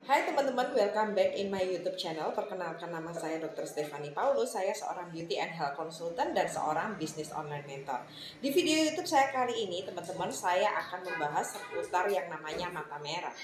Hai teman-teman, welcome back in my YouTube channel. Perkenalkan, nama saya Dr. Stephanie Paulus. Saya seorang beauty and health consultant dan seorang business online mentor. Di video YouTube saya kali ini, teman-teman, saya akan membahas seputar yang namanya mata merah.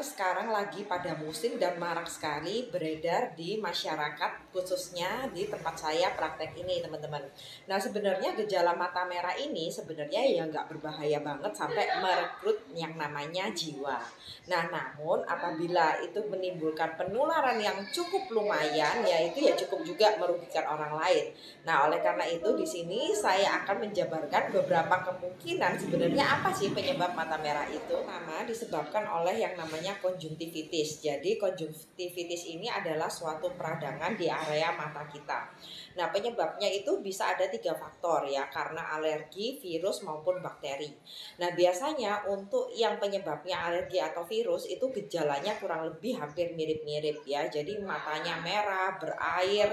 Sekarang lagi pada musim dan marak sekali beredar di masyarakat, khususnya di tempat saya praktek ini, teman-teman. Nah, sebenarnya gejala mata merah ini sebenarnya ya nggak berbahaya banget sampai merekrut yang namanya jiwa. Nah, namun apabila itu menimbulkan penularan yang cukup lumayan, yaitu ya cukup juga merugikan orang lain. Nah, oleh karena itu di sini saya akan menjabarkan beberapa kemungkinan sebenarnya apa sih penyebab mata merah itu. Pertama, disebabkan oleh yang namanya konjungtivitis. Jadi konjungtivitis ini adalah suatu peradangan di area mata kita. Nah, penyebabnya itu bisa ada 3 faktor ya, karena alergi, virus maupun bakteri. Nah, biasanya untuk yang penyebabnya alergi atau virus itu gejalanya kurang lebih hampir mirip-mirip ya. Jadi matanya merah, berair,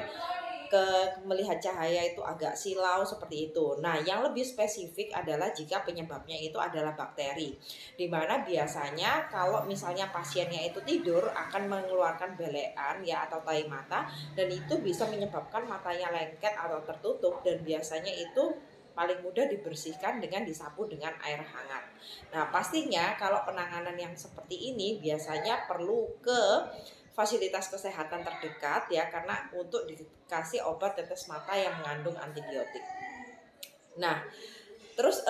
melihat cahaya itu agak silau seperti itu. Nah, yang lebih spesifik adalah jika penyebabnya itu adalah bakteri, dimana biasanya kalau misalnya pasiennya itu tidur akan mengeluarkan belean ya atau tai mata, dan itu bisa menyebabkan matanya lengket atau tertutup, dan biasanya itu paling mudah dibersihkan dengan disapu dengan air hangat. Nah, pastinya kalau penanganan yang seperti ini biasanya perlu ke fasilitas kesehatan terdekat ya, karena untuk dikasih obat tetes mata yang mengandung antibiotik. Nah, terus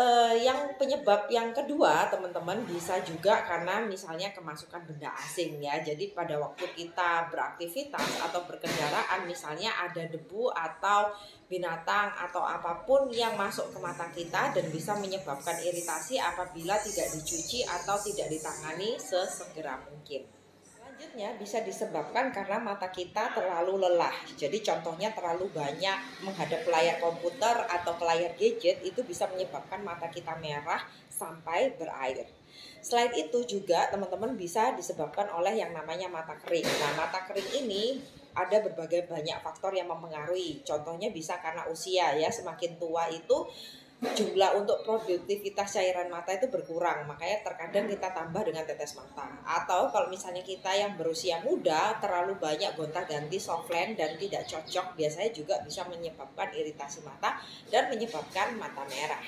yang penyebab yang kedua, teman-teman, bisa juga karena misalnya kemasukan benda asing ya. Jadi pada waktu kita beraktivitas atau berkendaraan, misalnya ada debu atau binatang atau apapun yang masuk ke mata kita dan bisa menyebabkan iritasi apabila tidak dicuci atau tidak ditangani sesegera mungkin. Selanjutnya bisa disebabkan karena mata kita terlalu lelah. Jadi contohnya terlalu banyak menghadap layar komputer atau ke layar gadget, itu bisa menyebabkan mata kita merah sampai berair. Selain itu juga teman-teman bisa disebabkan oleh yang namanya mata kering. Nah, mata kering ini ada berbagai banyak faktor yang mempengaruhi. Contohnya bisa karena usia ya, semakin tua itu jumlah untuk produktivitas cairan mata itu berkurang, makanya terkadang kita tambah dengan tetes mata. Atau kalau misalnya kita yang berusia muda terlalu banyak gonta-ganti softland dan tidak cocok, biasanya juga bisa menyebabkan iritasi mata dan menyebabkan mata merah.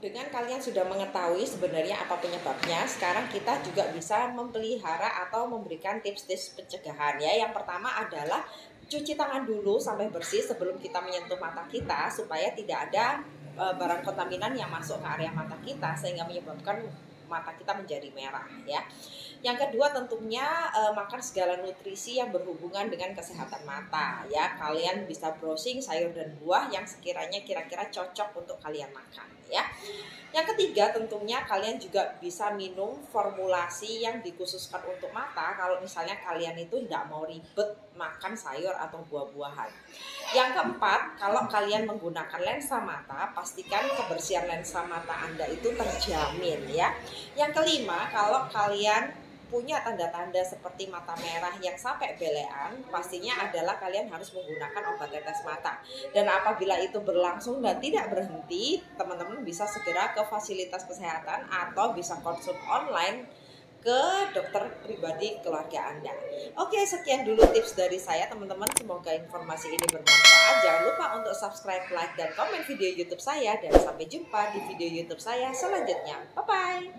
Dengan kalian sudah mengetahui sebenarnya apa penyebabnya, sekarang kita juga bisa memelihara atau memberikan tips-tips pencegahan ya. Yang pertama adalah cuci tangan dulu sampai bersih sebelum kita menyentuh mata kita, supaya tidak ada barang kontaminan yang masuk ke area mata kita sehingga menyebabkan mata kita menjadi merah ya. Yang kedua tentunya makan segala nutrisi yang berhubungan dengan kesehatan mata ya. Kalian bisa browsing sayur dan buah yang sekiranya kira-kira cocok untuk kalian makan ya. Yang ketiga tentunya kalian juga bisa minum formulasi yang dikhususkan untuk mata kalau misalnya kalian itu tidak mau ribet makan sayur atau buah-buahan. Yang keempat, kalau kalian menggunakan lensa mata, pastikan kebersihan lensa mata Anda itu terjamin ya. Yang kelima, kalau kalian punya tanda-tanda seperti mata merah yang sampai belean, pastinya adalah kalian harus menggunakan obat tetes mata. Dan apabila itu berlangsung dan tidak berhenti, teman-teman bisa segera ke fasilitas kesehatan atau bisa konsul online ke dokter pribadi keluarga Anda. Oke, sekian dulu tips dari saya, teman-teman. Semoga informasi ini bermanfaat. Jangan lupa untuk subscribe, like, dan komen video YouTube saya. Dan sampai jumpa di video YouTube saya selanjutnya. Bye-bye.